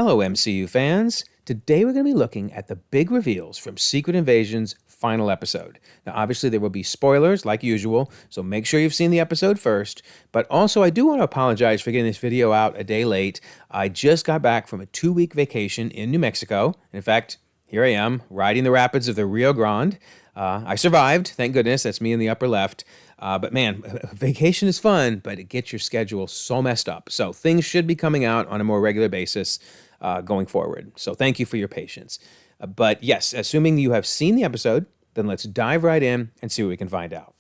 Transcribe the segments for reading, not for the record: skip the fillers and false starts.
Hello, MCU fans. Today we're going to be looking at the big reveals from Secret Invasion's final episode. Now, obviously, there will be spoilers like usual, so make sure you've seen the episode first. But also, I do want to apologize for getting this video out a day late. I just got back from a 2-week vacation in New Mexico. In fact, here I am, riding the rapids of the Rio Grande. I survived, thank goodness. That's me in the upper left. But man, vacation is fun, but it gets your schedule so messed up. So things should be coming out on a more regular basis going forward. So thank you for your patience. But yes, assuming you have seen the episode, then let's dive right in and see what we can find out.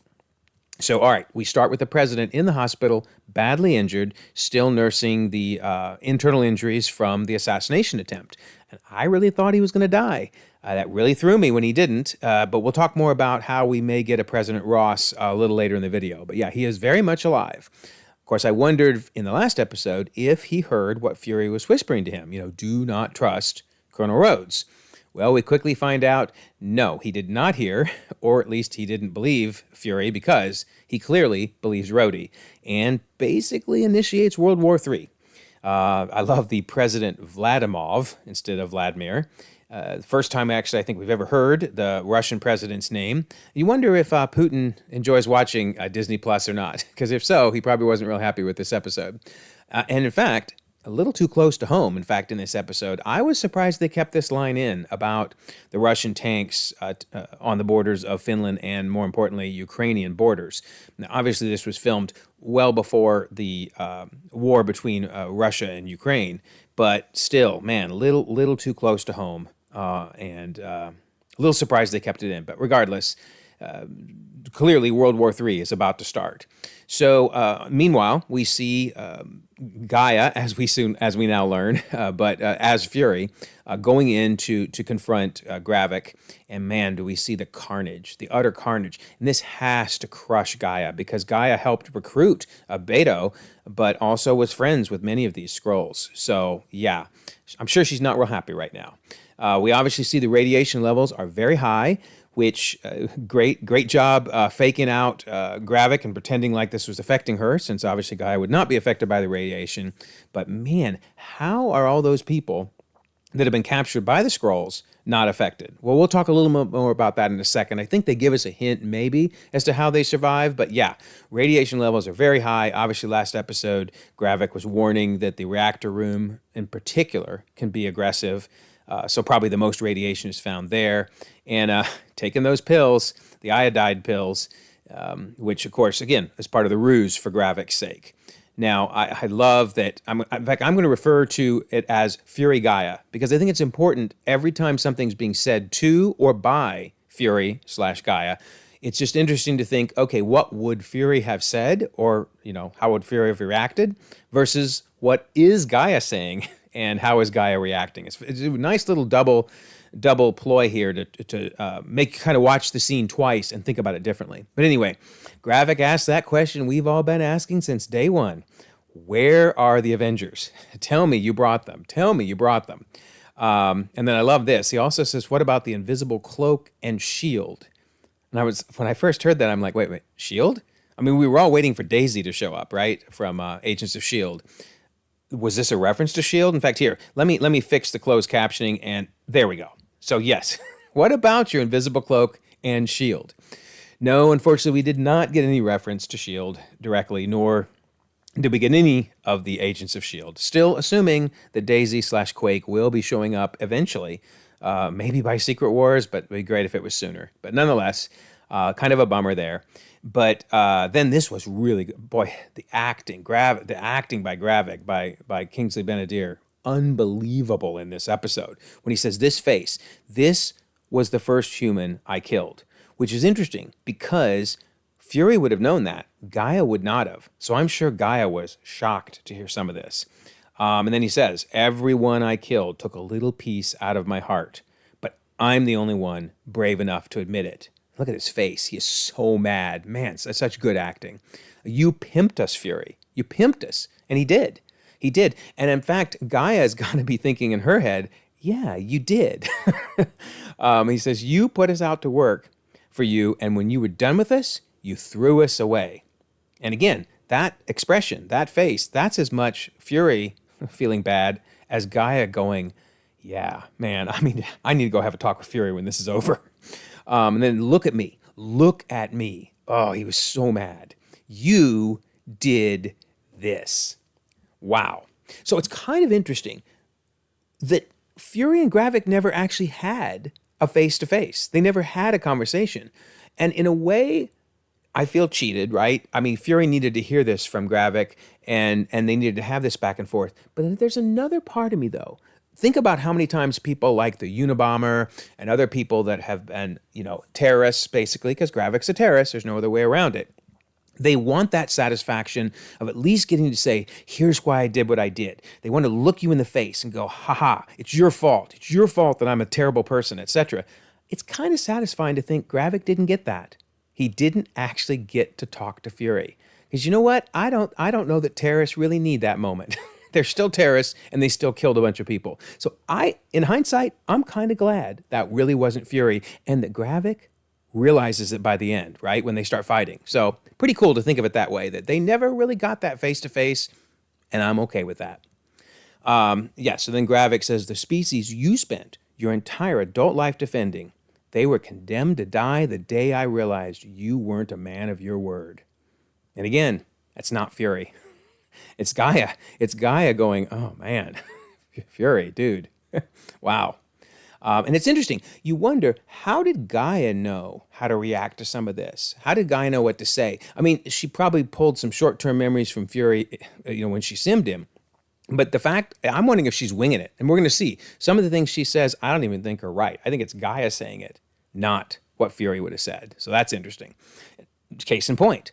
So, all right, we start with the president in the hospital, badly injured, still nursing the internal injuries from the assassination attempt. And I really thought he was going to die. That really threw me when he didn't, but we'll talk more about how we may get a President Ross a little later in the video. But yeah, he is very much alive. Of course, I wondered in the last episode if he heard what Fury was whispering to him. Do not trust Colonel Rhodes. Well, we quickly find out, no, he did not hear, or at least he didn't believe Fury because he clearly believes Rhodey and basically initiates World War III. I love the President Vladimov instead of Vladimir. The first time, actually, I think we've ever heard the Russian president's name. You wonder if Putin enjoys watching Disney Plus or not, because if so, he probably wasn't real happy with this episode. And in fact, a little too close to home, in fact, in this episode. I was surprised they kept this line in about the Russian tanks on the borders of Finland and, more importantly, Ukrainian borders. Now, obviously, this was filmed well before the war between Russia and Ukraine, but still, man, a little too close to home, and a little surprised they kept it in. But regardless, clearly World War III is about to start. So meanwhile, we see G'iah, as we now learn, but as Fury, going in to confront Gravik. And man, do we see the carnage, the utter carnage. And this has to crush G'iah because G'iah helped recruit Beto, but also was friends with many of these Skrulls. So yeah, I'm sure she's not real happy right now. We obviously see the radiation levels are very high, which great job faking out Gravik and pretending like this was affecting her, since obviously G'iah would not be affected by the radiation. But man, how are all those people that have been captured by the Skrulls not affected? Well, we'll talk a little more about that in a second. I think they give us a hint maybe as to how they survive, but yeah, radiation levels are very high. Obviously, last episode, Gravik was warning that the reactor room in particular can be aggressive. So probably the most radiation is found there. And taking those pills, the iodide pills, which, of course, again, is part of the ruse for Gravik's sake. Now, I love that. In fact, I'm going to refer to it as Fury G'iah because I think it's important every time something's being said to or by Fury/G'iah. It's just interesting to think, okay, what would Fury have said, or how would Fury have reacted, versus what is G'iah saying and how is G'iah reacting. It's a nice little double ploy here to make you kind of watch the scene twice and think about it differently. But anyway, Gravik asked that question we've all been asking since day one. Where are the Avengers? Tell me you brought them. Tell me you brought them. And then I love this. He also says, what about the invisible cloak and shield? And when I first heard that, I'm like, wait, shield? I mean, we were all waiting for Daisy to show up, right? From Agents of S.H.I.E.L.D. Was this a reference to S.H.I.E.L.D.? In fact, here, let me fix the closed captioning, and there we go. So yes, what about your invisible cloak and S.H.I.E.L.D.? No, unfortunately, we did not get any reference to S.H.I.E.L.D. directly, nor did we get any of the Agents of S.H.I.E.L.D. Still assuming that Daisy/Quake will be showing up eventually, maybe by Secret Wars, but it'd be great if it was sooner. But nonetheless, kind of a bummer there. But then this was really good. Boy, the acting by Gravik, by Kingsley Ben-Adir, unbelievable in this episode. When he says, this face, this was the first human I killed, which is interesting because Fury would have known that. G'iah would not have. So I'm sure G'iah was shocked to hear some of this. And then he says, everyone I killed took a little piece out of my heart, but I'm the only one brave enough to admit it. Look at his face. He is so mad. Man, that's such good acting. You pimped us, Fury. You pimped us. And he did. He did. And in fact, G'iah's got to be thinking in her head, yeah, you did. He says, you put us out to work for you, and when you were done with us, you threw us away. And again, that expression, that face, that's as much Fury feeling bad, as G'iah going, yeah, man, I mean, I need to go have a talk with Fury when this is over. And then look at me. Look at me. Oh, he was so mad. You did this. Wow. So it's kind of interesting that Fury and Gravik never actually had a face-to-face. They never had a conversation. And in a way, I feel cheated, right? I mean, Fury needed to hear this from Gravik, and they needed to have this back and forth. But there's another part of me, though. Think about how many times people like the Unabomber and other people that have been, terrorists, basically, because Gravik's a terrorist. There's no other way around it. They want that satisfaction of at least getting to say, here's why I did what I did. They want to look you in the face and go, haha, it's your fault. It's your fault that I'm a terrible person, etc. It's kind of satisfying to think Gravik didn't get that. He didn't actually get to talk to Fury. Because you know what? I don't know that terrorists really need that moment. They're still terrorists, and they still killed a bunch of people. So in hindsight, I'm kind of glad that really wasn't Fury, and that Gravik realizes it by the end, right? When they start fighting. So pretty cool to think of it that way, that they never really got that face-to-face, and I'm okay with that. So then Gravik says, the species you spent your entire adult life defending, they were condemned to die the day I realized you weren't a man of your word. And again, that's not Fury. It's G'iah. It's G'iah going, oh man, Fury, dude. Wow. And it's interesting. You wonder, how did G'iah know how to react to some of this? How did G'iah know what to say? I mean, she probably pulled some short-term memories from Fury, when she simmed him. But I'm wondering if she's winging it. And we're going to see. Some of the things she says, I don't even think are right. I think it's G'iah saying it, not what Fury would have said. So that's interesting. Case in point.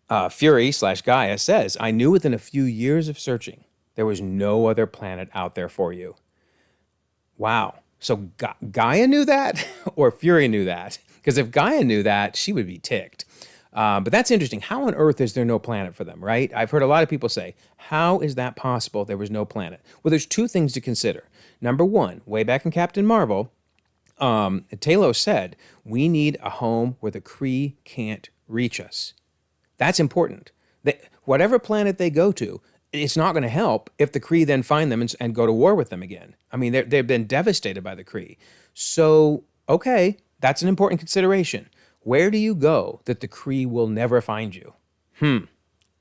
Fury/G'iah says, I knew within a few years of searching, there was no other planet out there for you. Wow. So G'iah knew that, or Fury knew that? Because if G'iah knew that, she would be ticked. But that's interesting. How on earth is there no planet for them, right? I've heard a lot of people say, how is that possible there was no planet? Well, there's two things to consider. Number one, way back in Captain Marvel, Talos said, we need a home where the Kree can't reach us. That's important. Whatever planet they go to, it's not going to help if the Kree then find them and go to war with them again. I mean, they've been devastated by the Kree. So, okay, that's an important consideration. Where do you go that the Kree will never find you?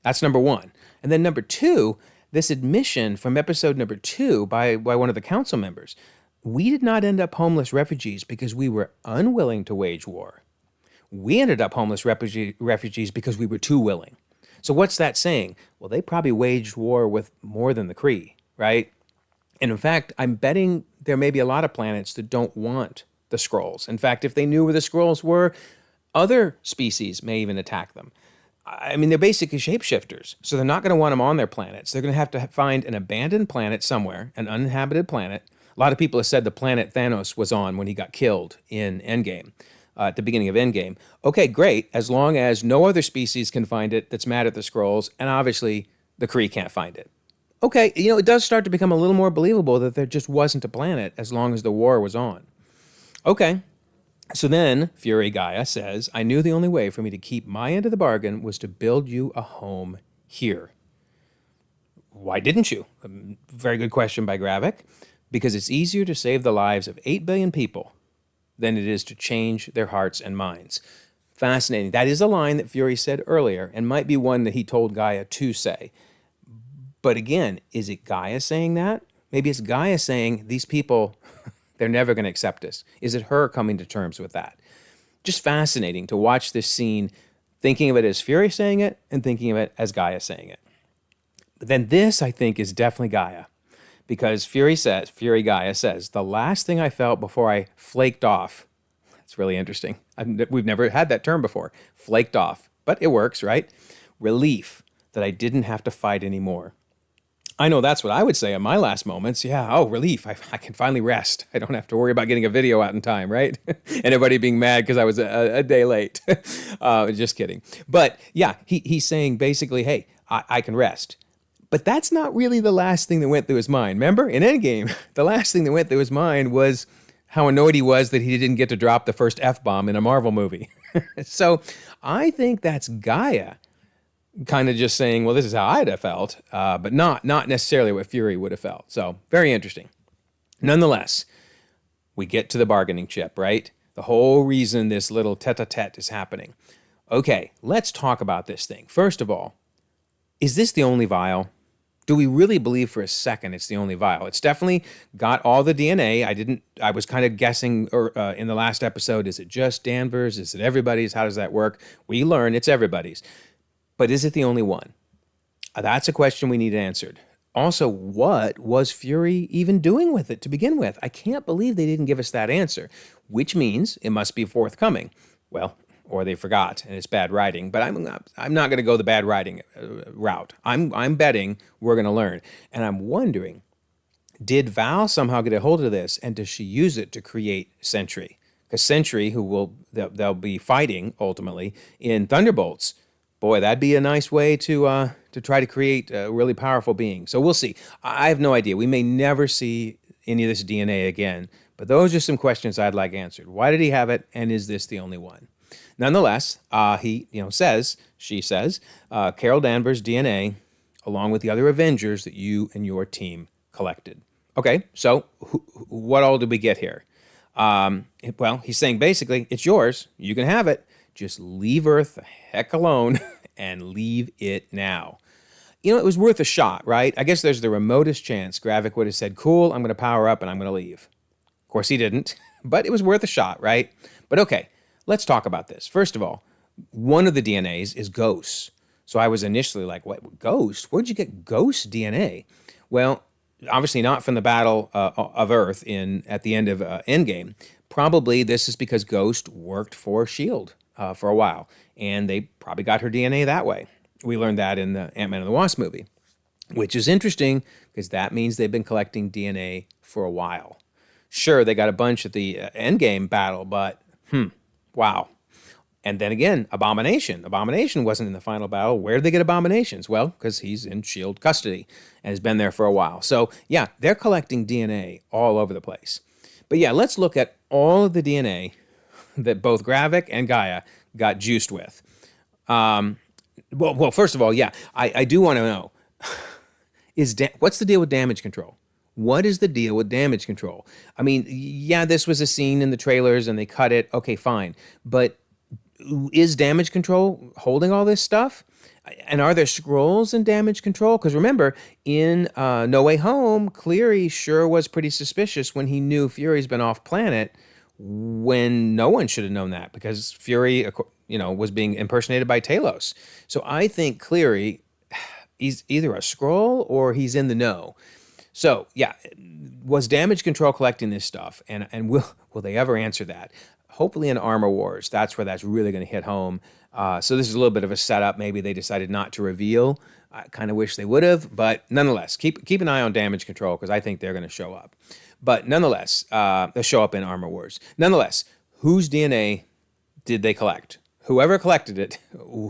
That's number one. And then number two, this admission from episode number 2 by one of the council members. We did not end up homeless refugees because we were unwilling to wage war. We ended up homeless refugees because we were too willing. So what's that saying? Well, they probably waged war with more than the Kree, right? And in fact, I'm betting there may be a lot of planets that don't want the Skrulls. In fact, if they knew where the Skrulls were, other species may even attack them. I mean, they're basically shapeshifters, so they're not going to want them on their planets. They're going to find an abandoned planet somewhere, an uninhabited planet. A lot of people have said the planet Thanos was on when he got killed in Endgame. At the beginning of Endgame. Okay, great, as long as no other species can find it that's mad at the Skrulls, and obviously the Kree can't find it. Okay, it does start to become a little more believable that there just wasn't a planet as long as the war was on. Okay, so then Fury G'iah says, I knew the only way for me to keep my end of the bargain was to build you a home here. Why didn't you? Very good question by Gravik. Because it's easier to save the lives of 8 billion people than it is to change their hearts and minds. Fascinating. That is a line that Fury said earlier and might be one that he told G'iah to say. But again, is it G'iah saying that? Maybe it's G'iah saying, these people, they're never going to accept us. Is it her coming to terms with that? Just fascinating to watch this scene, thinking of it as Fury saying it and thinking of it as G'iah saying it. But then this, I think, is definitely G'iah. Because Fury G'iah says, the last thing I felt before I flaked off, that's really interesting. We've never had that term before, flaked off, but it works, right? Relief that I didn't have to fight anymore. I know that's what I would say in my last moments. Yeah, relief, I can finally rest. I don't have to worry about getting a video out in time, right? And everybody being mad because I was a day late. Just kidding. But yeah, he's saying basically, hey, I can rest. But that's not really the last thing that went through his mind. Remember, in Endgame, the last thing that went through his mind was how annoyed he was that he didn't get to drop the first F-bomb in a Marvel movie. So I think that's G'iah kind of just saying, well, this is how I'd have felt, but not necessarily what Fury would have felt. So very interesting. Nonetheless, we get to the bargaining chip, right? The whole reason this little tete-a-tete is happening. Okay, let's talk about this thing. First of all, is this the only vial? Do we really believe for a second it's the only vial? It's definitely got all the DNA. I was kind of guessing in the last episode, is it just Danvers? Is it everybody's? How does that work? We learn it's everybody's. But is it the only one? That's a question we need answered. Also, what was Fury even doing with it to begin with? I can't believe they didn't give us that answer, which means it must be forthcoming. Well, or they forgot, and it's bad writing. But I'm not going to go the bad writing route. I'm betting we're going to learn. And I'm wondering, did Val somehow get a hold of this, and does she use it to create Sentry? Because Sentry, they'll be fighting ultimately in Thunderbolts. Boy, that'd be a nice way to try to create a really powerful being. So we'll see. I have no idea. We may never see any of this DNA again. But those are some questions I'd like answered. Why did he have it, and is this the only one? Nonetheless, she says, Carol Danvers' DNA, along with the other Avengers that you and your team collected. Okay, so what all did we get here? Well, he's saying basically, it's yours. You can have it. Just leave Earth the heck alone and leave it now. You know, it was worth a shot, right? I guess there's the remotest chance Gravik would have said, cool, I'm going to power up and I'm going to leave. Of course, he didn't, but it was worth a shot, right? But okay, let's talk about this. First of all, one of the DNAs is Ghosts. So I was initially like, what, Ghost? Where'd you get Ghost DNA? Well, obviously not from the Battle of Earth at the end of Endgame. Probably this is because Ghost worked for S.H.I.E.L.D. For a while, and they probably got her DNA that way. We learned that in the Ant-Man and the Wasp movie, which is interesting because that means they've been collecting DNA for a while. Sure, they got a bunch at the Endgame battle, but wow. And then again, Abomination. Abomination wasn't in the final battle. Where did they get Abominations? Well, because he's in S.H.I.E.L.D. custody and has been there for a while. So yeah, they're collecting DNA all over the place. But yeah, let's look at all of the DNA that both Gravik and G'iah got juiced with. Well, first of all, yeah, I do want to know, what's the deal with damage control? What is the deal with damage control? I mean, yeah, this was a scene in the trailers and they cut it. Okay, fine. But is damage control holding all this stuff? And are there Skrulls in damage control? Because remember, in No Way Home, Cleary sure was pretty suspicious when he knew Fury's been off planet, when no one should have known that because Fury, was being impersonated by Talos. So I think Cleary, he's either a Skrull or he's in the know. So yeah, was damage control collecting this stuff, and will they ever answer that? Hopefully in Armor Wars, that's where that's really going to hit home. So this is a little bit of a setup. Maybe they decided not to reveal. I kind of wish they would have, but nonetheless, keep an eye on damage control because I think they're going to show up. But nonetheless, they'll show up in Armor Wars. Nonetheless, whose DNA did they collect? Whoever collected it,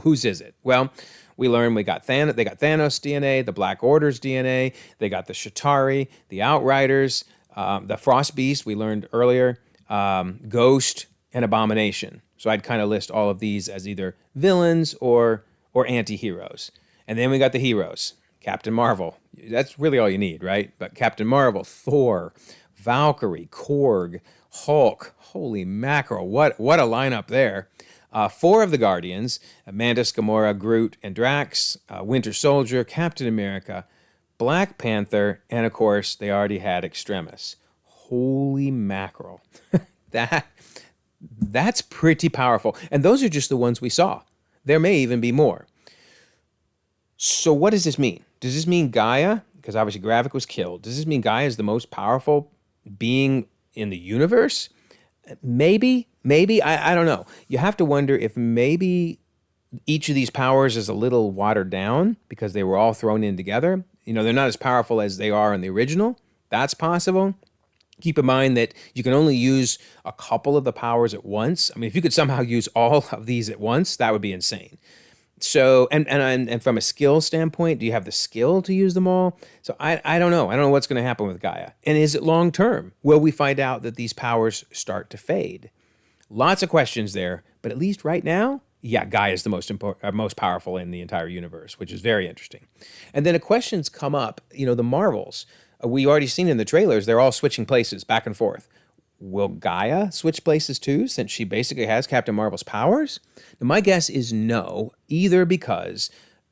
whose is it? Well, we learned they got Thanos DNA, the Black Order's DNA, they got the Chitauri, the Outriders, the Frost Beast, we learned earlier, Ghost, and Abomination. So I'd kind of list all of these as either villains or anti-heroes. And then we got the heroes. Captain Marvel. That's really all you need, right? But Captain Marvel, Thor, Valkyrie, Korg, Hulk. Holy mackerel, what a lineup there. 4 of the Guardians, Mantis, Gamora, Groot, and Drax, Winter Soldier, Captain America, Black Panther, and of course, they already had Extremis. Holy mackerel. That's pretty powerful. And those are just the ones we saw. There may even be more. So what does this mean? Does this mean G'iah, because obviously Gravik was killed, does this mean G'iah is the most powerful being in the universe? Maybe, I don't know. You have to wonder if maybe each of these powers is a little watered down because they were all thrown in together. They're not as powerful as they are in the original. That's possible. Keep in mind that you can only use a couple of the powers at once. I mean, if you could somehow use all of these at once, that would be insane. So, and from a skill standpoint, do you have the skill to use them all? So I don't know. I don't know what's going to happen with G'iah. And is it long term? Will we find out that these powers start to fade? Lots of questions there, but at least right now, yeah, G'iah is the most powerful in the entire universe, which is very interesting. And then questions come up. The Marvels. We already seen in the trailers, they're all switching places back and forth. Will G'iah switch places too, since she basically has Captain Marvel's powers? Now, my guess is no, either because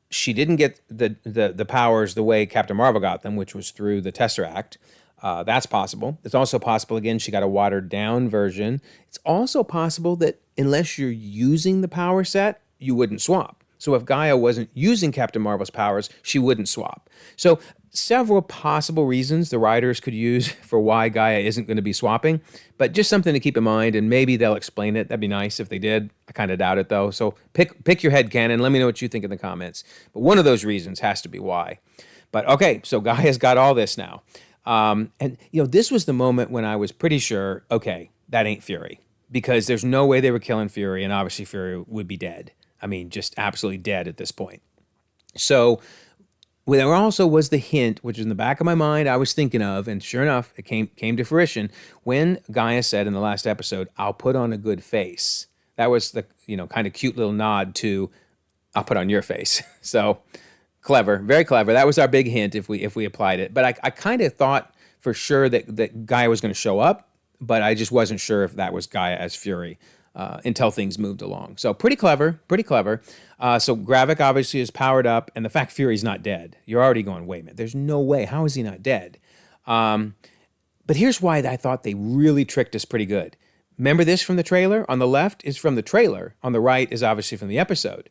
she didn't get the powers the way Captain Marvel got them, which was through the Tesseract. That's possible. It's also possible, again, she got a watered down version. It's also possible that unless you're using the power set, you wouldn't swap. So if G'iah wasn't using Captain Marvel's powers, she wouldn't swap. So several possible reasons the writers could use for why G'iah isn't going to be swapping, but just something to keep in mind, and maybe they'll explain it. That'd be nice if they did. I kind of doubt it, though. So pick your headcanon. Let me know what you think in the comments. But one of those reasons has to be why. But okay, so G'iah's got all this now. And this was the moment when I was pretty sure, okay, that ain't Fury, because there's no way they were killing Fury, and obviously Fury would be dead. I mean, just absolutely dead at this point. So there also was the hint, which is in the back of my mind, I was thinking of, and sure enough, it came to fruition when G'iah said in the last episode, "I'll put on a good face." That was the kind of cute little nod to, "I'll put on your face." So clever, very clever. That was our big hint if we applied it. But I kind of thought for sure that G'iah was going to show up, but I just wasn't sure if that was G'iah as Fury until things moved along. So pretty clever, pretty clever. So Gravik obviously is powered up, and the fact Fury's not dead, you're already going, wait a minute, there's no way. How is he not dead? But here's why I thought they really tricked us pretty good. Remember this from the trailer? On the left is from the trailer. On the right is obviously from the episode.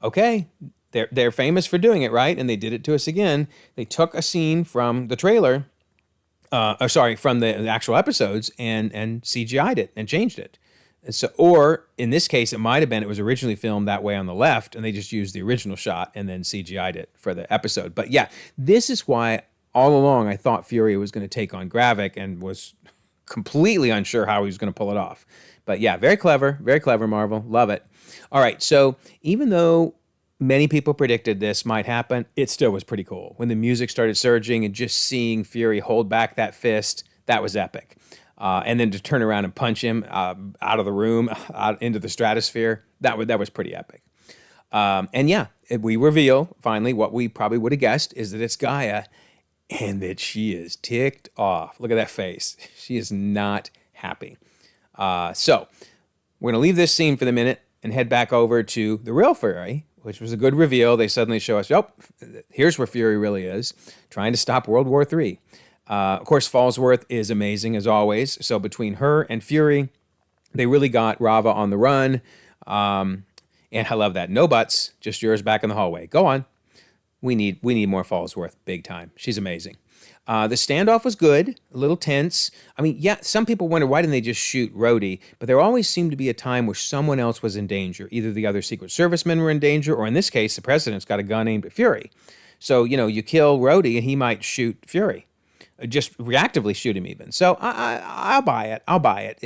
Okay, they're famous for doing it, right? And they did it to us again. They took a scene from the trailer, from the actual episodes, and CGI'd it and changed it. So, or in this case, it might have been it was originally filmed that way on the left, and they just used the original shot and then CGI'd it for the episode. But yeah, this is why all along I thought Fury was going to take on Gravik and was completely unsure how he was going to pull it off. But yeah, very clever, Marvel. Love it. All right, so even though many people predicted this might happen, it still was pretty cool. When the music started surging and just seeing Fury hold back that fist, that was epic. And then to turn around and punch him out of the room, out into the stratosphere, that was pretty epic. And yeah, we reveal finally what we probably would have guessed is that it's G'iah, and that she is ticked off. Look at that face. She is not happy. So we're going to leave this scene for the minute and head back over to the real Fury, which was a good reveal. They suddenly show us, here's where Fury really is, trying to stop World War III. Of course, Falsworth is amazing, as always. So between her and Fury, they really got Raava on the run. And I love that. No buts, just yours back in the hallway. Go on. We need more Falsworth, big time. She's amazing. The standoff was good, a little tense. I mean, yeah, some people wonder why didn't they just shoot Rhodey, but there always seemed to be a time where someone else was in danger. Either the other Secret Service men were in danger, or in this case, the president's got a gun aimed at Fury. So, you kill Rhodey and he might shoot Fury. Just reactively shoot him even. So I'll buy it. I'll buy it.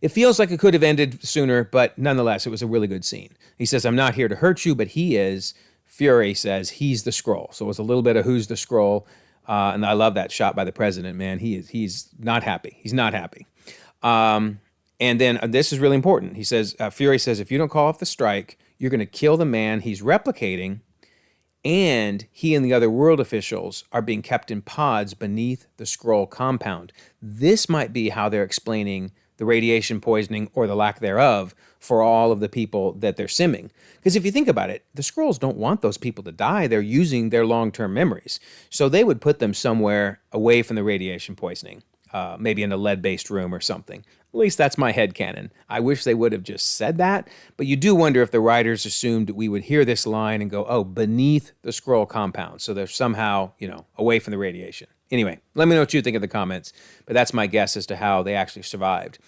It feels like it could have ended sooner, but nonetheless, it was a really good scene. He says, "I'm not here to hurt you," but he is. Fury says he's the Skrull. So it was a little bit of who's the Skrull. And I love that shot by the president, man. He's not happy. He's not happy. And then this is really important. He says, Fury says, if you don't call off the strike, you're going to kill the man he's replicating, and he and the other world officials are being kept in pods beneath the Skrull compound. This might be how they're explaining the radiation poisoning or the lack thereof for all of the people that they're simming. Because if you think about it, the Skrulls don't want those people to die. They're using their long-term memories. So they would put them somewhere away from the radiation poisoning, maybe in a lead-based room or something. At least that's my headcanon. I wish they would have just said that, but you do wonder if the writers assumed we would hear this line and go, oh, beneath the Skrull compound. So they're somehow, away from the radiation. Anyway, let me know what you think in the comments, but that's my guess as to how they actually survived.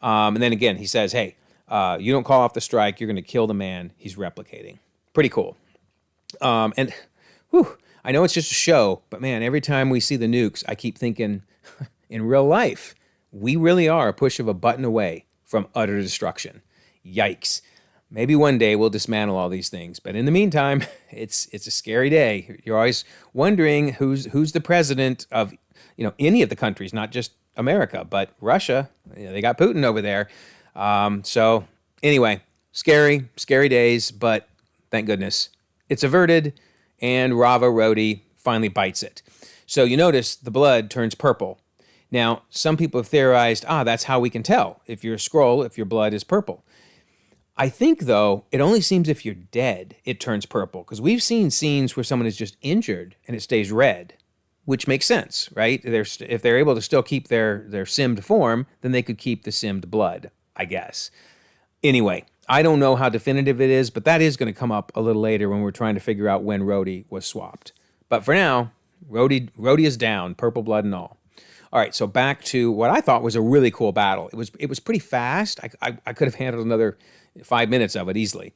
And then again, he says, hey, you don't call off the strike, you're going to kill the man he's replicating. Pretty cool. And I know it's just a show, but man, every time we see the nukes, I keep thinking, in real life, we really are a push of a button away from utter destruction. Yikes. Maybe one day we'll dismantle all these things, but in the meantime, it's a scary day. You're always wondering who's the president of any of the countries, not just America, but Russia. They got Putin over there. So anyway, Scary, scary days, but thank goodness it's averted, and Raava Rhodey finally bites it. So you notice the blood turns purple. Now, some people have theorized, that's how we can tell if you're a Skrull, if your blood is purple. I think, though, it only seems if you're dead, it turns purple, because we've seen scenes where someone is just injured and it stays red, which makes sense, right? If they're able to still keep their simmed form, then they could keep the simmed blood, I guess. Anyway, I don't know how definitive it is, but that is going to come up a little later when we're trying to figure out when Rhodey was swapped. But for now, Rhodey is down, purple blood and all. All right, so back to what I thought was a really cool battle. It was pretty fast. I could have handled another 5 minutes of it easily,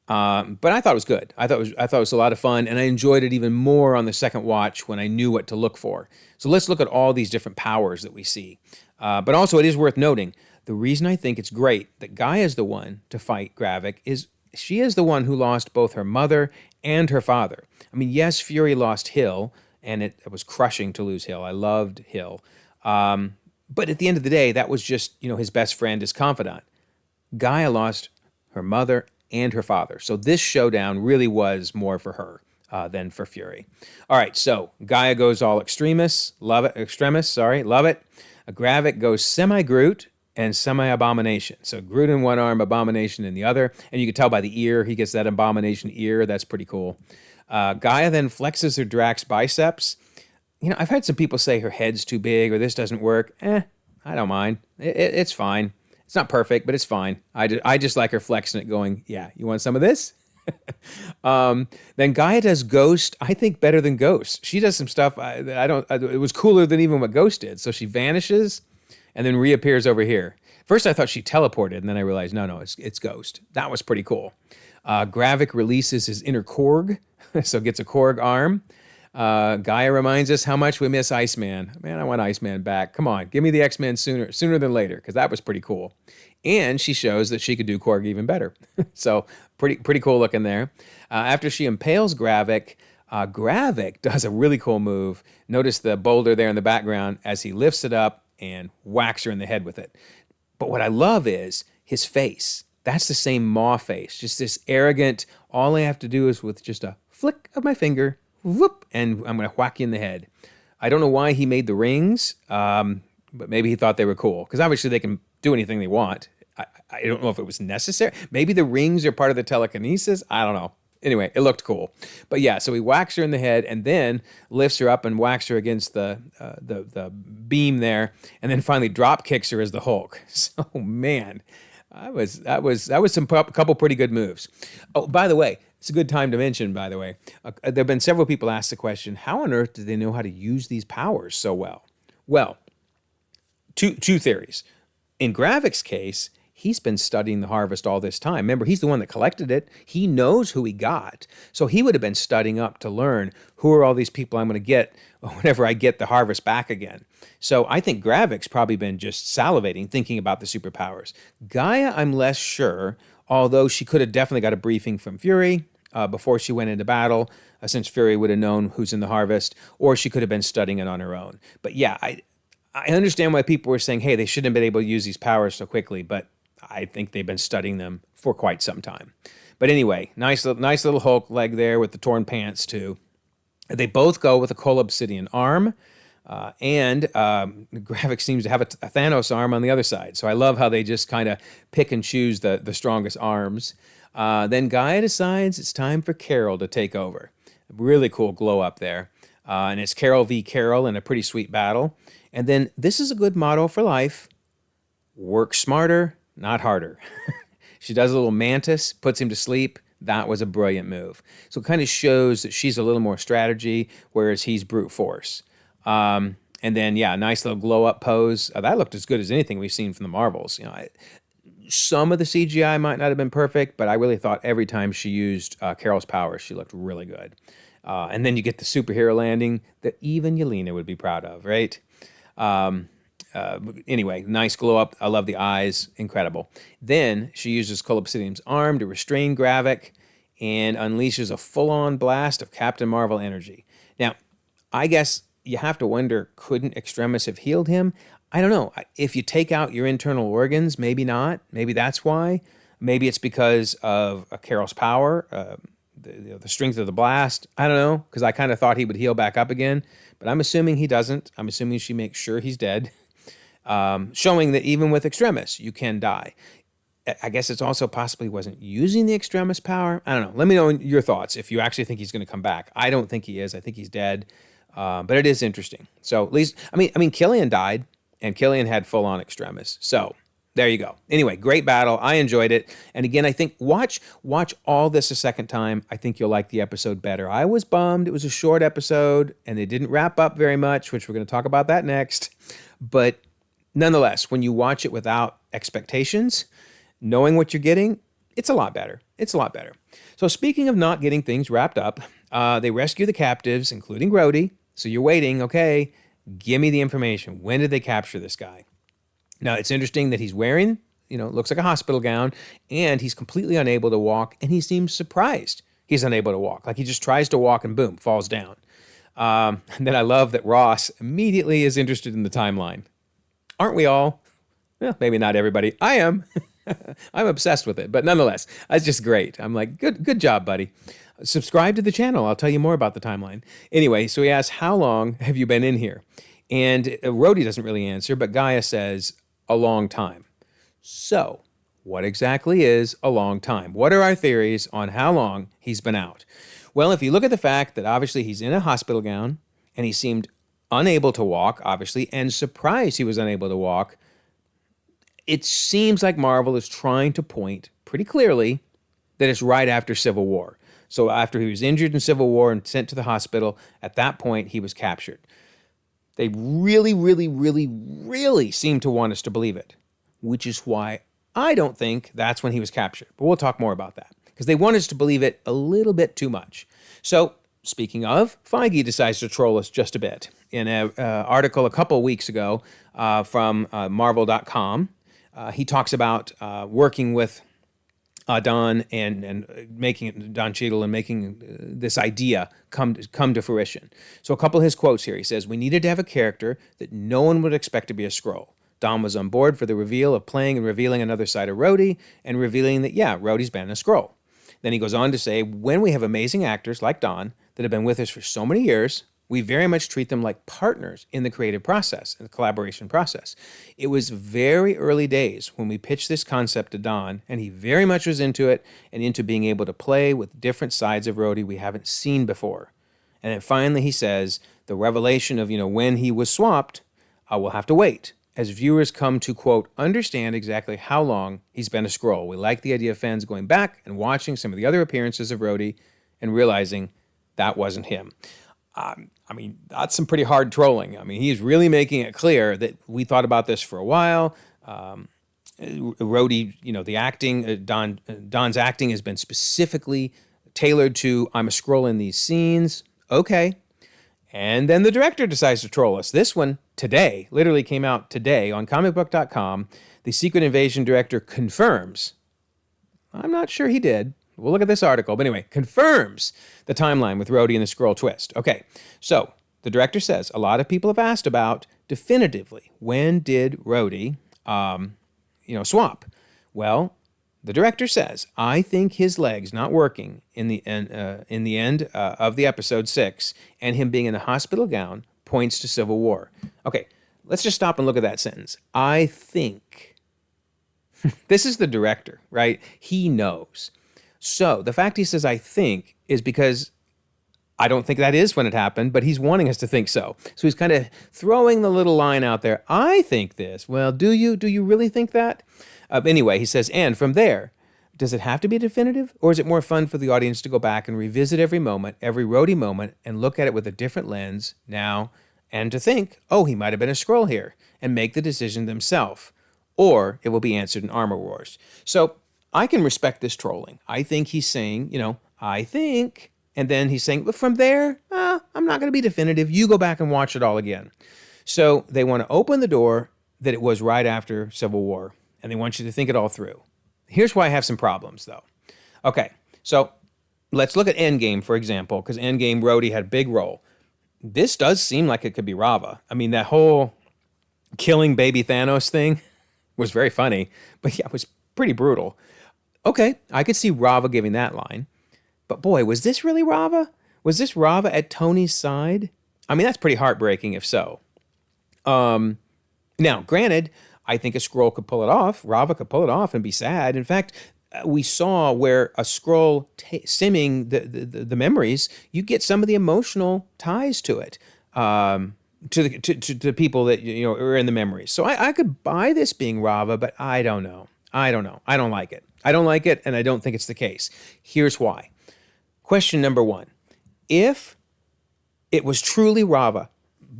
but I thought it was good. I thought it was a lot of fun, and I enjoyed it even more on the second watch when I knew what to look for. So let's look at all these different powers that we see. But also, it is worth noting the reason I think it's great that G'iah is the one to fight Gravik is she is the one who lost both her mother and her father. I mean, yes, Fury lost Hill, and it was crushing to lose Hill. I loved Hill. But at the end of the day, that was just, his best friend, his confidant. G'iah lost her mother and her father. So this showdown really was more for her than for Fury. All right, so G'iah goes all extremist, love it. Gravik goes semi-Groot and semi-Abomination. So Groot in one arm, Abomination in the other. And you can tell by the ear, he gets that Abomination ear. That's pretty cool. G'iah then flexes her Drax biceps. I've had some people say her head's too big or this doesn't work. I don't mind. It's fine. It's not perfect, but it's fine. I just like her flexing it going, yeah, you want some of this? Then G'iah does Ghost, I think better than Ghost. She does some stuff it was cooler than even what Ghost did. So she vanishes and then reappears over here. First I thought she teleported, and then I realized, no, it's Ghost. That was pretty cool. Gravik releases his inner Korg, so gets a Korg arm. G'iah reminds us how much we miss Iceman. Man, I want Iceman back. Come on, give me the X-Men sooner than later, because that was pretty cool. And she shows that she could do Korg even better. So pretty cool looking there. After she impales Gravik, Gravik does a really cool move. Notice the boulder there in the background as he lifts it up and whacks her in the head with it. But what I love is his face. That's the same Maw face, just this arrogant, all I have to do is with just a flick of my finger, whoop, and I'm going to whack you in the head. I don't know why he made the rings, but maybe he thought they were cool, because obviously they can do anything they want. I don't know if it was necessary. Maybe the rings are part of the telekinesis. I don't know. Anyway, it looked cool. But yeah, so he whacks her in the head and then lifts her up and whacks her against the beam there, and then finally drop kicks her as the Hulk. So man, that was a couple pretty good moves. Oh, by the way, it's a good time to mention, by the way, there have been several people ask the question, how on earth do they know how to use these powers so well? Well, two theories. In Gravik's case, he's been studying the harvest all this time. Remember, he's the one that collected it. He knows who he got. So he would have been studying up to learn who are all these people I'm going to get whenever I get the harvest back again. So I think Gravik's probably been just salivating, thinking about the superpowers. G'iah, I'm less sure, although she could have definitely got a briefing from Fury before she went into battle, since Fury would have known who's in the harvest, or she could have been studying it on her own. But yeah, I understand why people were saying, hey, they shouldn't have been able to use these powers so quickly, but I think they've been studying them for quite some time. But anyway, nice little Hulk leg there with the torn pants too. They both go with a coal obsidian arm, and Gravik seems to have a Thanos arm on the other side. So I love how they just kind of pick and choose the strongest arms. Then G'iah decides it's time for Carol to take over. Really cool glow up there. And it's Carol v. Carol in a pretty sweet battle. And then this is a good motto for life. Work smarter, not harder. She does a little mantis, puts him to sleep. That was a brilliant move. So it kind of shows that she's a little more strategy, whereas he's brute force. And then, yeah, nice little glow-up pose. That looked as good as anything we've seen from the Marvels. Some of the CGI might not have been perfect, but I really thought every time she used Carol's powers, she looked really good. And then you get the superhero landing that even Yelena would be proud of, right? Anyway, nice glow up. I love the eyes. Incredible. Then she uses Coal Obsidian's arm to restrain Gravik and unleashes a full-on blast of Captain Marvel energy. Now, I guess you have to wonder, couldn't Extremis have healed him? I don't know. If you take out your internal organs, maybe not. Maybe that's why. Maybe it's because of Carol's power, the strength of the blast. I don't know, because I kind of thought he would heal back up again, but I'm assuming he doesn't. I'm assuming she makes sure he's dead, showing that even with Extremis, you can die. I guess it's also possibly wasn't using the Extremis power. I don't know. Let me know your thoughts if you actually think he's going to come back. I don't think he is. I think he's dead. But it is interesting. So at least, I mean, Killian died, and Killian had full-on Extremis. So there you go. Anyway, great battle. I enjoyed it. And again, I think watch all this a second time. I think you'll like the episode better. I was bummed. It was a short episode, and they didn't wrap up very much, which we're going to talk about that next. But nonetheless, when you watch it without expectations, knowing what you're getting, it's a lot better. It's a lot better. So speaking of not getting things wrapped up, they rescue the captives, including Rhodey. So you're waiting, okay, give me the information. When did they capture this guy? Now, it's interesting that he's wearing, looks like a hospital gown, and he's completely unable to walk, and he seems surprised he's unable to walk. Like he just tries to walk and boom, falls down. And then I love that Ross immediately is interested in the timeline. Aren't we all? Well, maybe not everybody. I am. I'm obsessed with it, but nonetheless, that's just great. I'm like, good job, buddy. Subscribe to the channel. I'll tell you more about the timeline. Anyway, so he asks, how long have you been in here? And Rhodey doesn't really answer, but G'iah says, a long time. So what exactly is a long time? What are our theories on how long he's been out? Well, if you look at the fact that obviously he's in a hospital gown and he seemed unable to walk, obviously, and surprised he was unable to walk, it seems like Marvel is trying to point pretty clearly that it's right after Civil War. So after he was injured in Civil War and sent to the hospital, at that point he was captured. They really, really, really, really seem to want us to believe it, which is why I don't think that's when he was captured. But we'll talk more about that, because they want us to believe it a little bit too much. So speaking of, Feige decides to troll us just a bit. In an article a couple weeks ago from Marvel.com, he talks about working with Don and making Don Cheadle and making this idea come to fruition. So a couple of his quotes here. He says, "We needed to have a character that no one would expect to be a Skrull. Don was on board for the reveal of playing and revealing another side of Rhodey and revealing that, yeah, Rhodey's been a Skrull." Then he goes on to say, "When we have amazing actors like Don that have been with us for so many years, we very much treat them like partners in the creative process, in the collaboration process. It was very early days when we pitched this concept to Don, and he very much was into it and into being able to play with different sides of Rhodey we haven't seen before." And then finally he says, the revelation of, when he was swapped, we'll have to wait as viewers come to, quote, understand exactly how long he's been a Skrull. We like the idea of fans going back and watching some of the other appearances of Rhodey and realizing that wasn't him. That's some pretty hard trolling. He's really making it clear that we thought about this for a while. Rhodey, the acting, Don's acting has been specifically tailored to, I'm a Skrull in these scenes. Okay. And then the director decides to troll us. This one today, literally came out today on comicbook.com. The Secret Invasion director confirms, I'm not sure he did, we'll look at this article, but anyway, confirms the timeline with Rhodey and the Skrull twist. Okay, so the director says, a lot of people have asked about definitively, when did Rhodey, swap? Well, the director says, I think his legs not working in the end of the episode 6 and him being in a hospital gown points to Civil War. Okay, let's just stop and look at that sentence. I think. This is the director, right? He knows. So the fact he says, I think, is because I don't think that is when it happened, but he's wanting us to think so. So he's kind of throwing the little line out there. I think this. Well, do you? Do you really think that? Anyway, he says, and from there, does it have to be definitive? Or is it more fun for the audience to go back and revisit every moment, every Rhodey moment, and look at it with a different lens now, and to think, oh, he might have been a Skrull here, and make the decision themselves? Or it will be answered in Armor Wars. So I can respect this trolling. I think he's saying, I think, and then he's saying, but from there, I'm not going to be definitive. You go back and watch it all again. So they want to open the door that it was right after Civil War, and they want you to think it all through. Here's why I have some problems, though. Okay, so let's look at Endgame, for example, because Endgame, Rhodey had a big role. This does seem like it could be Raava. That whole killing baby Thanos thing was very funny, but yeah, it was pretty brutal. Okay, I could see Raava giving that line. But boy, was this really Raava? Was this Raava at Tony's side? I mean, that's pretty heartbreaking if so. Now, granted, I think a Skrull could pull it off. Raava could pull it off and be sad. In fact, we saw where a Skrull simming the memories, you get some of the emotional ties to it, to the people that are in the memories. So I could buy this being Raava, but I don't know. I don't like it. I don't like it, and I don't think it's the case. Here's why. Question number one: if it was truly Raava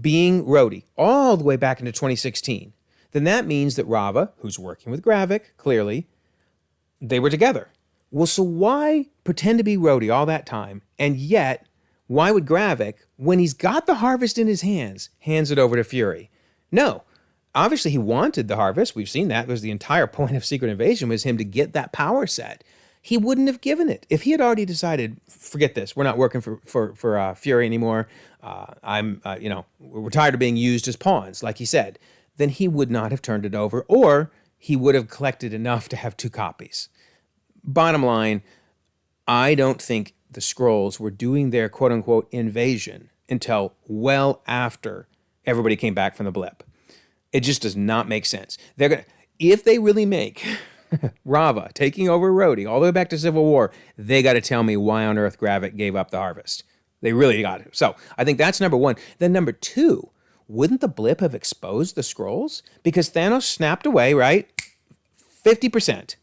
being Rhodey all the way back into 2016, then that means that Raava, who's working with Gravik, clearly, they were together. Well, so why pretend to be Rhodey all that time, and yet, why would Gravik, when he's got the harvest in his hands, hands it over to Fury? No. Obviously, he wanted the harvest. We've seen that. It was the entire point of Secret Invasion was him to get that power set. He wouldn't have given it. If he had already decided, forget this, we're not working for Fury anymore, we're tired of being used as pawns, like he said, then he would not have turned it over, or he would have collected enough to have 2 copies. Bottom line, I don't think the Skrulls were doing their quote-unquote invasion until well after everybody came back from the blip. It just does not make sense. If they really make Raava taking over Rhodey all the way back to Civil War, they got to tell me why on earth Gravik gave up the harvest. They really got it. So I think that's number one. Then number two, wouldn't the blip have exposed the Skrulls? Because Thanos snapped away, right? 50%.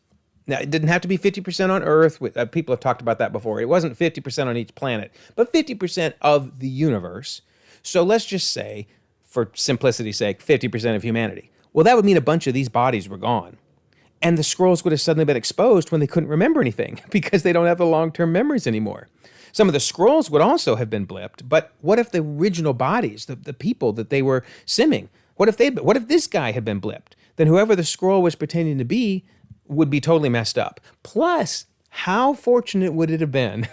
Now, it didn't have to be 50% on Earth. People have talked about that before. It wasn't 50% on each planet, but 50% of the universe. So let's just say, for simplicity's sake, 50% of humanity. Well, that would mean a bunch of these bodies were gone. And the Skrulls would have suddenly been exposed when they couldn't remember anything because they don't have the long-term memories anymore. Some of the Skrulls would also have been blipped, but what if the original bodies, the people that they were simming, what if this guy had been blipped? Then whoever the Skrull was pretending to be would be totally messed up. Plus, how fortunate would it have been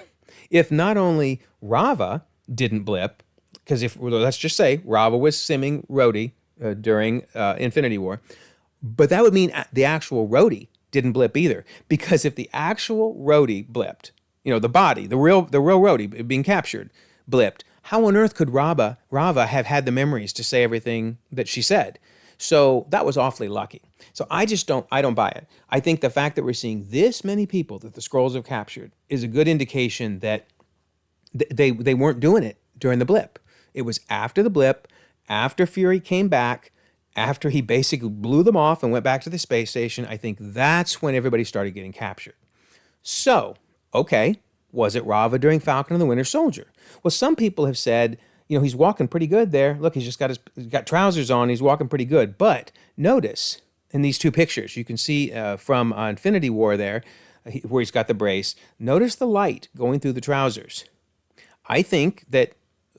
if not only Raava didn't blip, because let's just say Raava was simming Rhodey during Infinity War, but that would mean the actual Rhodey didn't blip either. Because if the actual Rhodey blipped, the body, the real Rhodey being captured, blipped, how on earth could Raava have had the memories to say everything that she said? So that was awfully lucky. So I don't buy it. I think the fact that we're seeing this many people that the Skrulls have captured is a good indication that they weren't doing it during the blip. It was after the blip, after Fury came back, after he basically blew them off and went back to the space station. I think that's when everybody started getting captured. So, okay, was it Raava during Falcon and the Winter Soldier? Well, some people have said, he's walking pretty good there. Look, he's got trousers on. He's walking pretty good. But notice in these 2 pictures, you can see from Infinity War there, where he's got the brace. Notice the light going through the trousers. I think that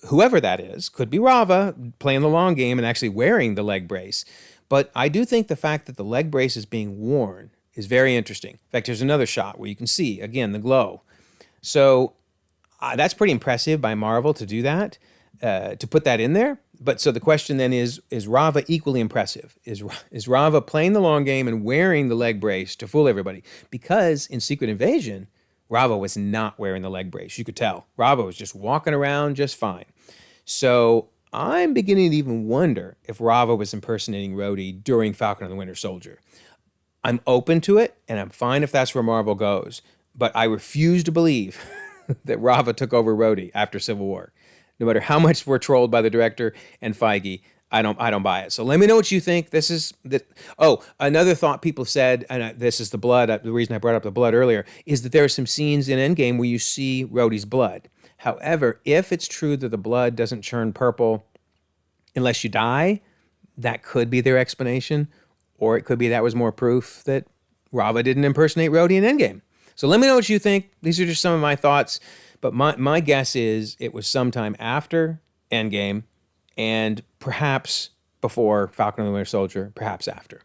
whoever that is could be Raava playing the long game and actually wearing the leg brace. But I do think the fact that the leg brace is being worn is very interesting. In fact, there's another shot where you can see, again, the glow. So that's pretty impressive by Marvel to do that, to put that in there. But so the question then is Raava equally impressive? Is Raava playing the long game and wearing the leg brace to fool everybody? Because in Secret Invasion, Raava was not wearing the leg brace. You could tell. Raava was just walking around just fine. So I'm beginning to even wonder if Raava was impersonating Rhodey during Falcon and the Winter Soldier. I'm open to it, and I'm fine if that's where Marvel goes. But I refuse to believe that Raava took over Rhodey after Civil War. No matter how much we're trolled by the director and Feige, I don't buy it. So let me know what you think. This is another thought people said, and this is the blood. The reason I brought up the blood earlier is that there are some scenes in Endgame where you see Rhodey's blood. However, if it's true that the blood doesn't turn purple unless you die, that could be their explanation, or it could be that was more proof that Raava didn't impersonate Rhodey in Endgame. So let me know what you think. These are just some of my thoughts, but my guess is it was sometime after Endgame, and perhaps before Falcon and the Winter Soldier, perhaps after.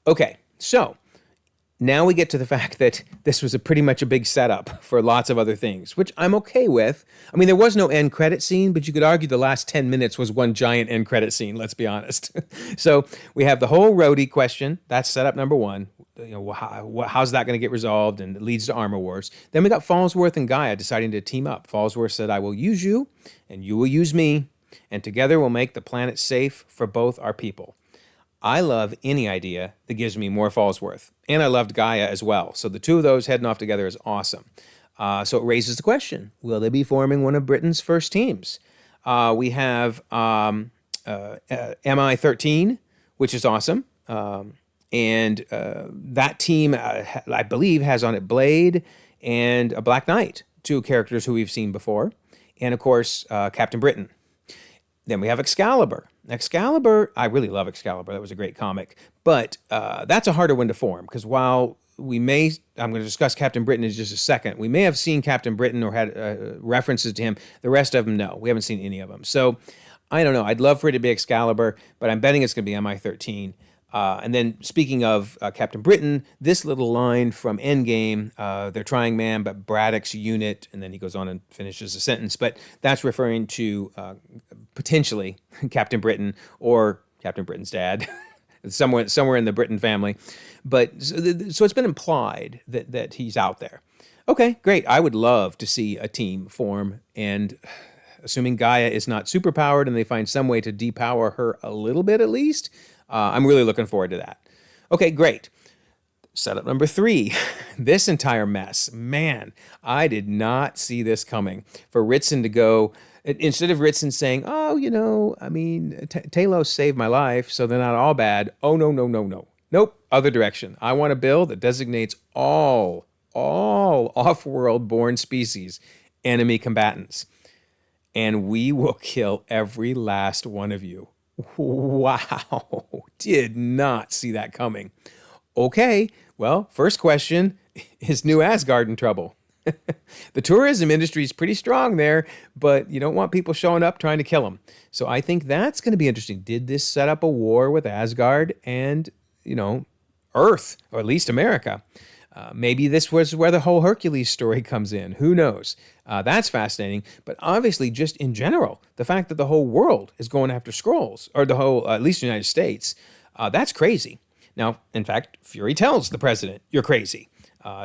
Okay, so now we get to the fact that this was pretty much a big setup for lots of other things, which I'm okay with. I mean, there was no end credit scene, but you could argue the last 10 minutes was one giant end credit scene, let's be honest. So we have the whole Rhodey question. That's setup number one. how's that going to get resolved, and it leads to armor wars. Then we got Falsworth and G'iah deciding to team up. Falsworth said, I will use you, and you will use me, and together we'll make the planet safe for both our people. I love any idea that gives me more Falsworth, and I loved G'iah as well. So the two of those heading off together is awesome. So it raises the question, will they be forming one of Britain's first teams? We have MI13, which is awesome. And that team, I believe, has on it Blade and a Black Knight, two characters who we've seen before. And, of course, Captain Britain. Then we have Excalibur. Excalibur, I really love Excalibur. That was a great comic. But that's a harder one to form, because while I'm going to discuss Captain Britain in just a second. We may have seen Captain Britain or had references to him. The rest of them, no. We haven't seen any of them. So, I don't know. I'd love for it to be Excalibur, but I'm betting it's going to be MI13. And then speaking of Captain Britain, this little line from Endgame, they're trying man, but Braddock's unit, and then he goes on and finishes the sentence. But that's referring to potentially Captain Britain or Captain Britain's dad. somewhere in the Britain family. But so it's been implied that he's out there. Okay, great. I would love to see a team form, and assuming G'iah is not superpowered and they find some way to depower her a little bit at least, I'm really looking forward to that. Okay, great. Setup number 3, this entire mess. Man, I did not see this coming. For Ritson to go, instead of Ritson saying, oh, Talos saved my life, so they're not all bad. Oh, no. Nope, other direction. I want a bill that designates all off-world born species enemy combatants. And we will kill every last one of you. Wow, did not see that coming. Okay, well, first question, is New Asgard in trouble? The tourism industry is pretty strong there, but you don't want people showing up trying to kill them. So I think that's going to be interesting. Did this set up a war with Asgard and, Earth, or at least America? Maybe this was where the whole Hercules story comes in. Who knows? That's fascinating. But obviously, just in general, the fact that the whole world is going after Skrulls, or the whole, at least the United States, that's crazy. Now, in fact, Fury tells the president, you're crazy,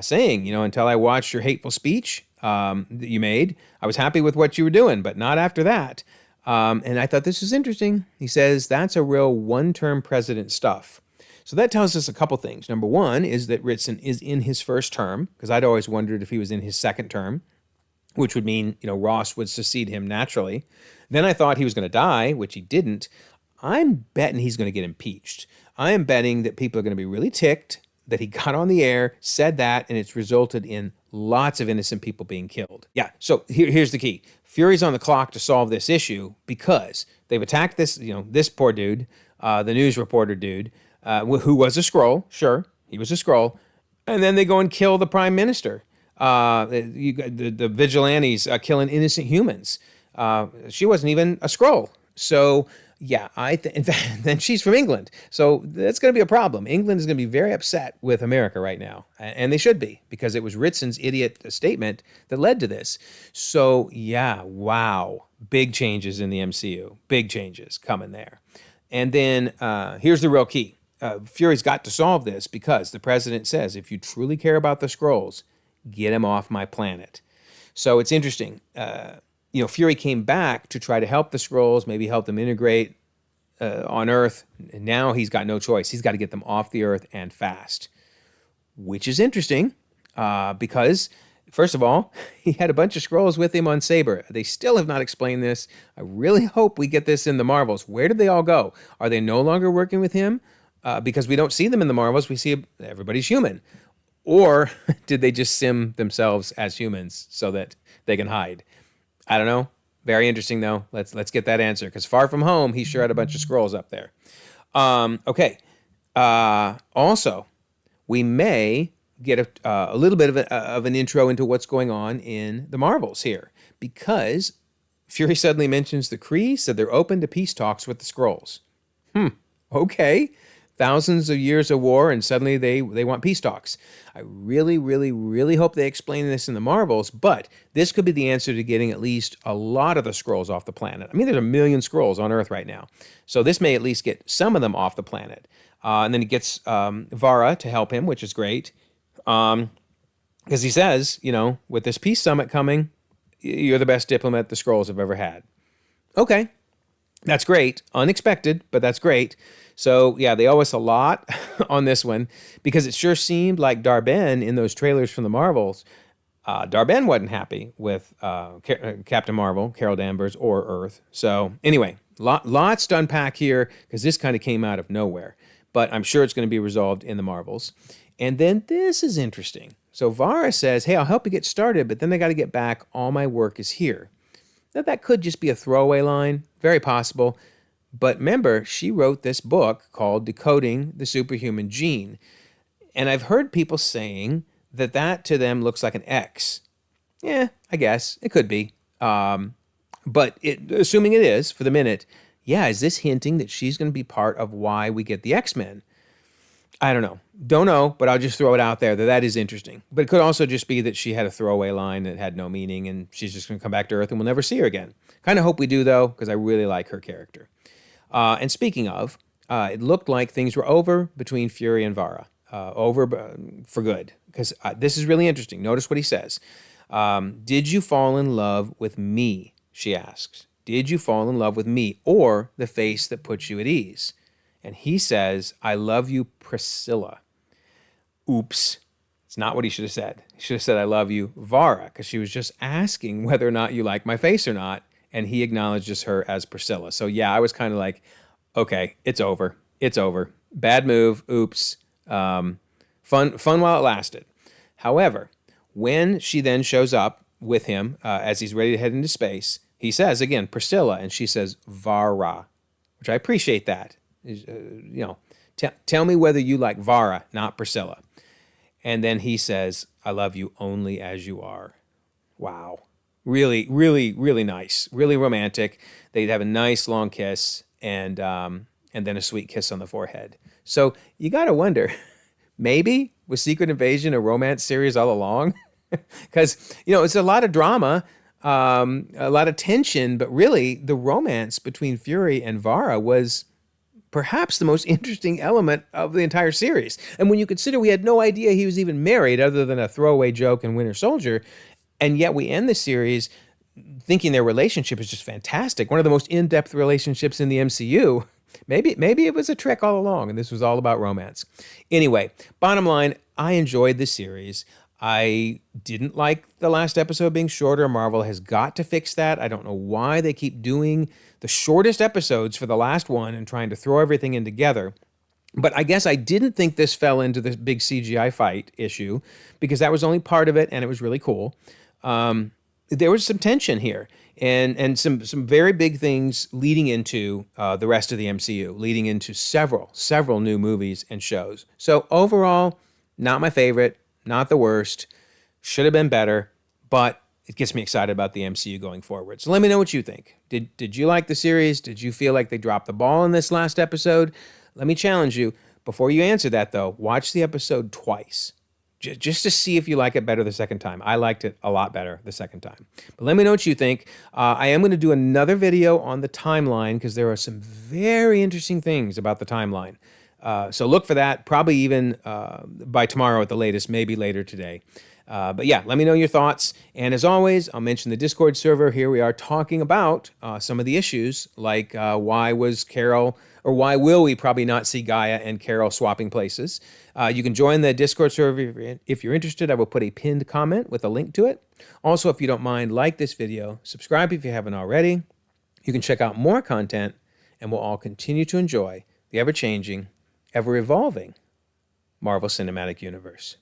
saying, until I watched your hateful speech that you made, I was happy with what you were doing, but not after that. And I thought this was interesting. He says that's a real one-term president stuff. So that tells us a couple things. Number one is that Ritson is in his first term, because I'd always wondered if he was in his second term, which would mean, Ross would succeed him naturally. Then I thought he was going to die, which he didn't. I'm betting he's going to get impeached. I am betting that people are going to be really ticked that he got on the air, said that, and it's resulted in lots of innocent people being killed. Yeah, so here's the key. Fury's on the clock to solve this issue because they've attacked this, this poor dude, the news reporter dude, who was a Skrull. Sure, he was a Skrull. And then they go and kill the prime minister. The vigilantes killing innocent humans. She wasn't even a Skrull. So, yeah, in fact, then she's from England. So that's going to be a problem. England is going to be very upset with America right now. And they should be, because it was Ritson's idiot statement that led to this. So, yeah, wow. Big changes in the MCU. Big changes coming there. And then here's the real key. Fury's got to solve this because the president says, if you truly care about the Skrulls, get him off my planet. So it's interesting. Fury came back to try to help the Skrulls, maybe help them integrate on Earth. And now he's got no choice. He's got to get them off the Earth and fast, which is interesting because, first of all, he had a bunch of Skrulls with him on Saber. They still have not explained this. I really hope we get this in the Marvels. Where did they all go? Are they no longer working with him? Because we don't see them in the Marvels. We see everybody's human. Or did they just sim themselves as humans so that they can hide? I don't know. Very interesting, though. Let's get that answer. Because far from home, he sure had a bunch of Skrulls up there. Okay. Also, we may get a little bit of an intro into what's going on in the Marvels here. Because Fury suddenly mentions the Kree said they're open to peace talks with the Skrulls. Okay. thousands of years of war, and suddenly they want peace talks. I really, really, really hope they explain this in the Marvels, but this could be the answer to getting at least a lot of the Skrulls off the planet. I mean, there's 1 million Skrulls on Earth right now, so this may at least get some of them off the planet. And then he gets Varra to help him, which is great, because he says, with this peace summit coming, you're the best diplomat the Skrulls have ever had. Okay, that's great. Unexpected, but that's great. So, yeah, they owe us a lot on this one because it sure seemed like Dar-Benn in those trailers from the Marvels, Dar-Benn wasn't happy with Captain Marvel, Carol Danvers, or Earth. So, anyway, lots to unpack here because this kind of came out of nowhere. But I'm sure it's going to be resolved in the Marvels. And then this is interesting. So Varra says, hey, I'll help you get started, but then I got to get back. All my work is here. Now, that could just be a throwaway line. Very possible. But remember, she wrote this book called Decoding the Superhuman Gene. And I've heard people saying that to them looks like an X. Yeah, I guess. It could be. But assuming it is, for the minute, yeah, is this hinting that she's going to be part of why we get the X-Men? I don't know. Don't know, but I'll just throw it out there that is interesting. But it could also just be that she had a throwaway line that had no meaning and she's just going to come back to Earth and we'll never see her again. Kind of hope we do, though, because I really like her character. And speaking of, it looked like things were over between Fury and Varra. Over for good. Because this is really interesting. Notice what he says. Did you fall in love with me? She asks. Did you fall in love with me or the face that puts you at ease? And he says, I love you, Priscilla. Oops. It's not what he should have said. He should have said, I love you, Varra, because she was just asking whether or not you like my face or not. And he acknowledges her as Priscilla. So yeah, I was kind of like, okay, it's over. It's over. Bad move. Oops. Fun while it lasted. However, when she then shows up with him as he's ready to head into space, he says, again, Priscilla, and she says, Varra, which I appreciate that. Tell me whether you like Varra, not Priscilla. And then he says, I love you only as you are. Wow. Really, really, really nice. Really romantic. They'd have a nice long kiss and then a sweet kiss on the forehead. So you got to wonder, maybe was Secret Invasion a romance series all along? Because, it's a lot of drama, a lot of tension, but really the romance between Fury and Varra was perhaps the most interesting element of the entire series. And when you consider we had no idea he was even married other than a throwaway joke in Winter Soldier, and yet we end the series thinking their relationship is just fantastic, one of the most in-depth relationships in the MCU. Maybe it was a trick all along, and this was all about romance. Anyway, bottom line, I enjoyed the series. I didn't like the last episode being shorter. Marvel has got to fix that. I don't know why they keep doing the shortest episodes for the last one and trying to throw everything in together. But I guess I didn't think this fell into this big CGI fight issue because that was only part of it, and it was really cool. There was some tension here and some very big things leading into the rest of the MCU, leading into several new movies and shows. So overall, not my favorite. Not the worst. Should have been better, but it gets me excited about the MCU going forward. So let me know what you think. Did you like the series? Did you feel like they dropped the ball in this last episode? Let me challenge you. Before you answer that, though, watch the episode twice. Just to see if you like it better the second time. I liked it a lot better the second time. But let me know what you think. I am going to do another video on the timeline because there are some very interesting things about the timeline. So look for that, probably even by tomorrow at the latest, maybe later today. But yeah, let me know your thoughts. And as always, I'll mention the Discord server. Here we are talking about some of the issues, like why will we probably not see G'iah and Carol swapping places? You can join the Discord server if you're interested. I will put a pinned comment with a link to it. Also, if you don't mind, like this video, subscribe if you haven't already. You can check out more content, and we'll all continue to enjoy the ever-changing, ever-evolving Marvel Cinematic Universe.